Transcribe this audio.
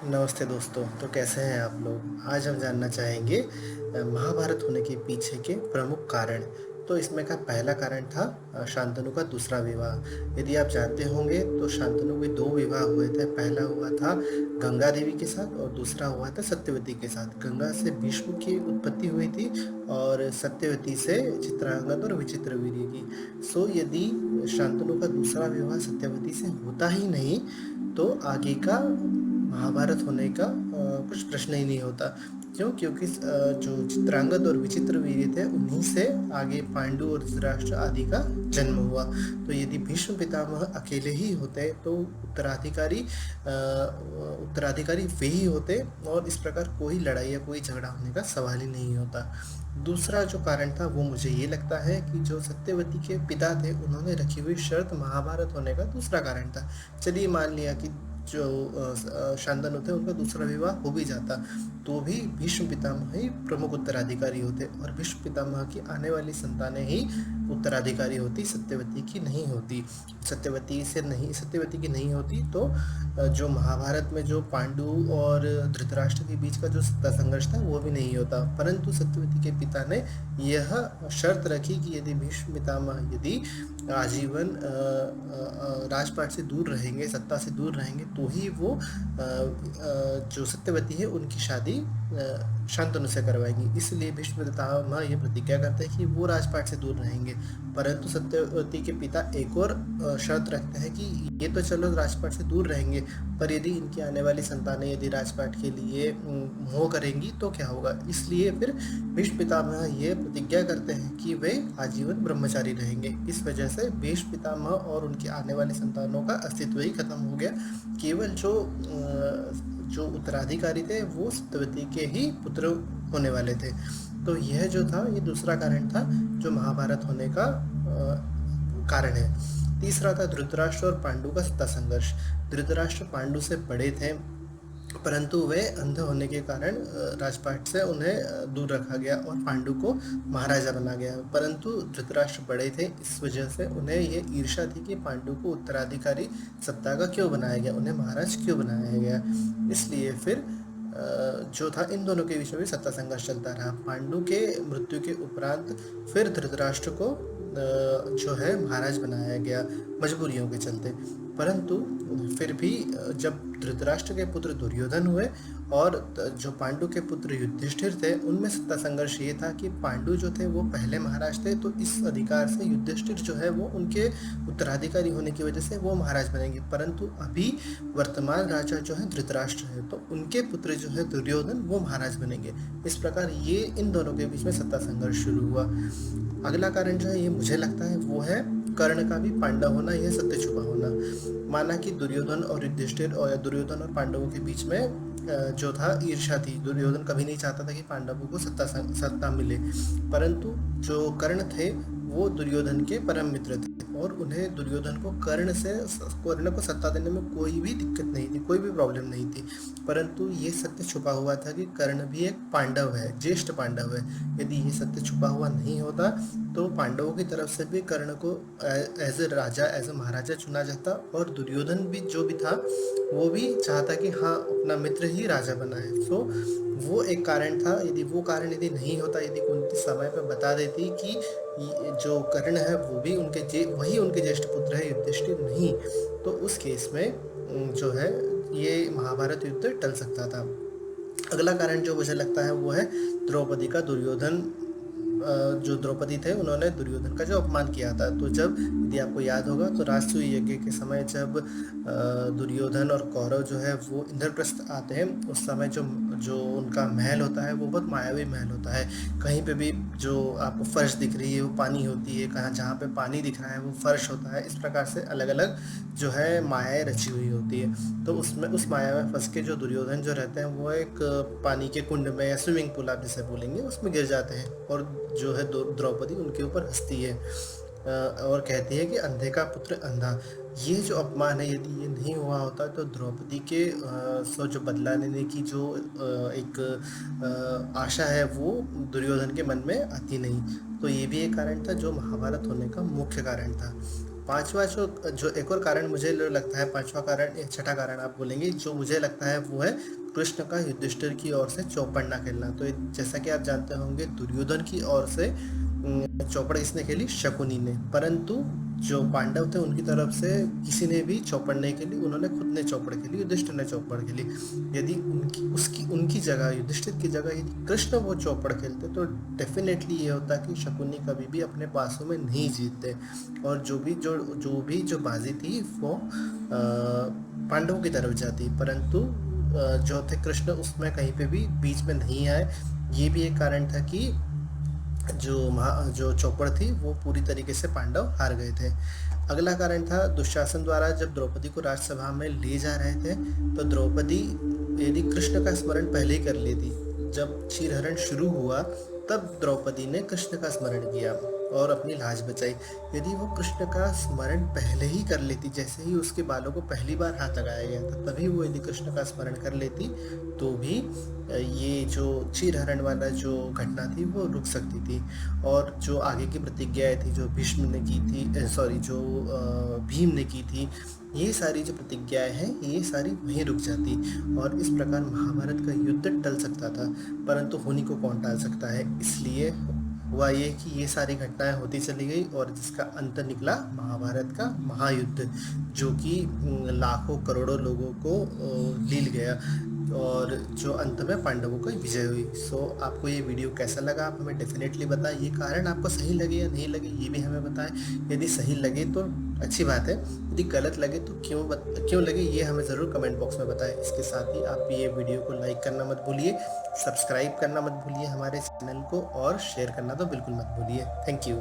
नमस्ते दोस्तों। तो कैसे हैं आप लोग? आज हम जानना चाहेंगे महाभारत होने के पीछे के प्रमुख कारण। तो इसमें का पहला कारण था शांतनु का दूसरा विवाह। यदि आप जानते होंगे तो शांतनु के 2 विवाह हुए थे। पहला हुआ था गंगा देवी के साथ और दूसरा हुआ था सत्यवती के साथ। गंगा से भीष्म की उत्पत्ति हुई थी और सत्यवती से चित्रांगद और विचित्रवीर्य की। यदि शांतनु का दूसरा विवाह सत्यवती से होता ही नहीं तो आगे का महाभारत होने का कुछ प्रश्न ही नहीं होता। क्यों? क्योंकि जो चित्रांगद और विचित्रवीर्य थे उन्हीं से आगे पांडु और धृतराष्ट्र आदि का जन्म हुआ। तो यदि भीष्म पितामह अकेले ही होते तो उत्तराधिकारी वे ही होते और इस प्रकार कोई लड़ाई या कोई झगड़ा होने का सवाल ही नहीं होता। दूसरा जो कारण था वो मुझे ये लगता है कि जो सत्यवती के पिता थे उन्होंने रखी हुई शर्त महाभारत होने का दूसरा कारण था। चलिए मान लिया कि जो शांतनु थे उनका दूसरा विवाह हो भी जाता तो भी भीष्म पितामह ही प्रमुख उत्तराधिकारी होते और भीष्म पितामह की आने वाली संतानें ही उत्तराधिकारी होती, सत्यवती की नहीं होती। सत्यवती की नहीं होती तो जो महाभारत में जो पांडु और धृतराष्ट्र के बीच का जो सत्ता संघर्ष था वो भी नहीं होता। परंतु सत्यवती के पिता ने यह शर्त रखी कि यदि भीष्म पितामह यदि आजीवन राजपाट से दूर रहेंगे, सत्ता से दूर रहेंगे तो ही वो जो सत्यवती है उनकी शादी शांतनु से करवाएंगी। इसलिए भीष्म पितामह ये प्रतिज्ञा करते हैं कि वो राजपाट से दूर रहेंगे। परंतु सत्यवती के पिता एक और शर्त रखते हैं कि ये तो चलो राजपाट से दूर रहेंगे, पर यदि इनकी आने वाली संतानें यदि राजपाट के लिए मोह करेंगी तो क्या होगा। इसलिए फिर भीष्म पितामह ये प्रतिज्ञा करते हैं कि वे आजीवन ब्रह्मचारी रहेंगे। इस वजह से भीष्म पितामह और उनकी आने वाली संतानों का अस्तित्व ही खत्म हो गया। केवल जो उत्तराधिकारी थे वो सत्यवती के ही पुत्र होने वाले थे। तो यह जो था ये दूसरा कारण था जो महाभारत होने का कारण है। तीसरा था धृतराष्ट्र और पांडु का सत्ता संघर्ष। धृतराष्ट्र पांडु से बड़े थे परंतु वे अंध होने के कारण राजपाट से उन्हें दूर रखा गया और पांडु को महाराजा बना गया। परंतु धृतराष्ट्र बड़े थे, इस वजह से उन्हें ये ईर्ष्या थी कि पांडु को उत्तराधिकारी सत्ता का क्यों बनाया गया, उन्हें महाराज क्यों बनाया गया। इसलिए फिर जो था इन दोनों के बीच में भी सत्ता संघर्ष चलता रहा। पांडु के मृत्यु के उपरांत फिर धृतराष्ट्र को जो है महाराज बनाया गया मजबूरियों के चलते। परंतु फिर भी जब धृतराष्ट्र के पुत्र दुर्योधन हुए और जो पांडु के पुत्र युधिष्ठिर थे उनमें सत्ता संघर्ष ये था कि पांडु जो थे वो पहले महाराज थे, तो इस अधिकार से युधिष्ठिर जो है वो उनके उत्तराधिकारी होने की वजह से वो महाराज बनेंगे। परंतु अभी वर्तमान राजा जो है धृतराष्ट्र है तो उनके पुत्र जो है दुर्योधन वो महाराज बनेंगे। इस प्रकार ये इन दोनों के बीच में सत्ता संघर्ष शुरू हुआ। अगला कारण जो है ये मुझे लगता है वो है कर्ण का भी पांडव होना, यह सत्य छुपा होना। माना कि दुर्योधन और युधिष्ठिर और दुर्योधन और पांडवों के बीच में जो था ईर्ष्या थी। दुर्योधन कभी नहीं चाहता था कि पांडवों को सत्ता मिले, परंतु जो कर्ण थे वो दुर्योधन के परम मित्र थे और उन्हें दुर्योधन को कर्ण को सत्ता देने में कोई भी दिक्कत नहीं थी, कोई भी प्रॉब्लम नहीं थी। परंतु ये सत्य छुपा हुआ था कि कर्ण भी एक पांडव है, ज्येष्ठ पांडव है। यदि ये सत्य छुपा हुआ नहीं होता तो पांडवों की तरफ से भी कर्ण को as a Raja, as a महाराजा चुना जाता और दुर्योधन भी जो भी था वो भी चाहता कि हाँ अपना मित्र ही राजा बना है। वो एक कारण था। यदि वो कारण यदि नहीं होता, यदि कुंती समय पर बता देती कि जो कर्ण है वो भी वही उनके ज्येष्ठ पुत्र है, युधिष्ठिर नहीं, तो उस केस में जो है ये महाभारत युद्ध टल सकता था। अगला कारण जो मुझे लगता है वो है द्रौपदी का दुर्योधन जो द्रौपदी थे उन्होंने दुर्योधन का जो अपमान किया था। तो जब यदि आपको याद होगा तो राजसूय यज्ञ के समय जब दुर्योधन और कौरव जो है वो इंद्रप्रस्थ आते हैं उस समय जो उनका महल होता है वो बहुत मायावी महल होता है। कहीं पे भी जो आपको फर्श दिख रही है वो पानी होती है, कहाँ जहाँ पे पानी दिख रहा है वो फर्श होता है। इस प्रकार से अलग अलग जो है मायाएं रची हुई होती है। तो उसमें उस माया में फंस के जो दुर्योधन जो रहते हैं वो एक पानी के कुंड में या स्विमिंग पूल आप जिसे बोलेंगे उसमें गिर जाते हैं और जो है द्रौपदी उनके ऊपर हंसती है और कहती है कि अंधे का पुत्र अंधा। ये जो अपमान है यदि ये नहीं हुआ होता तो द्रौपदी के जो बदला लेने की जो एक आशा है वो दुर्योधन के मन में आती नहीं। तो ये भी एक कारण था जो महाभारत होने का मुख्य कारण था। पाँचवा जो जो एक और कारण मुझे जो लगता है, पाँचवा कारण या छठा कारण आप बोलेंगे, जो मुझे लगता है वो है कृष्ण का युधिष्ठिर की ओर से चौपड़ ना खेलना। तो जैसा कि आप जानते होंगे, दुर्योधन की ओर से चौपड़ किसने खेली? शकुनी ने। परंतु जो पांडव थे उनकी तरफ से किसी ने भी चौपड़ नहीं खेली, उन्होंने खुद ने चौपड़ खेली, युधिष्ठिर ने चौपड़ खेली। यदि उनकी जगह, युधिष्ठिर की जगह यदि कृष्ण वो चौपड़ खेलते तो डेफिनेटली ये होता कि शकुनी कभी भी अपने पासों में नहीं जीतते, और जो बाजी थी वो पांडवों की तरफ जाती। परंतु जो थे कृष्ण उसमें कहीं पे भी बीच में नहीं आए। ये भी एक कारण था कि जो चौपड़ थी वो पूरी तरीके से पांडव हार गए थे। अगला कारण था दुशासन द्वारा जब द्रौपदी को राजसभा में ले जा रहे थे, तो द्रौपदी यदि कृष्ण का स्मरण पहले ही कर लेती, जब क्षीरहरण शुरू हुआ तब द्रौपदी ने कृष्ण का स्मरण किया और अपनी लाज बचाई। यदि वो कृष्ण का स्मरण पहले ही कर लेती, जैसे ही उसके बालों को पहली बार हाथ लगाया गया था तभी वो यदि कृष्ण का स्मरण कर लेती, तो भी ये जो चीरहरण वाला जो घटना थी वो रुक सकती थी। और जो आगे की प्रतिज्ञाएं थी जो भीष्म ने की थी, सॉरी जो भीम ने की थी, ये सारी जो प्रतिज्ञाएं हैं ये सारी वहीं रुक जाती और इस प्रकार महाभारत का युद्ध टल सकता था। परंतु होनी को कौन टाल सकता है, इसलिए हुआ ये कि ये सारी घटनाएं होती चली गई और जिसका अंत निकला महाभारत का महायुद्ध, जो कि लाखों करोड़ों लोगों को लील गया और जो अंत में पांडवों की विजय हुई। सो आपको ये वीडियो कैसा लगा, आप हमें डेफिनेटली बताएं। ये कारण आपको सही लगे या नहीं लगे ये भी हमें बताएं। यदि सही लगे तो अच्छी बात है, यदि गलत लगे तो क्यों लगे ये हमें ज़रूर कमेंट बॉक्स में बताएं। इसके साथ ही आप ये वीडियो को लाइक करना मत भूलिए, सब्सक्राइब करना मत भूलिए हमारे चैनल को, और शेयर करना तो बिल्कुल मत भूलिए। Thank you.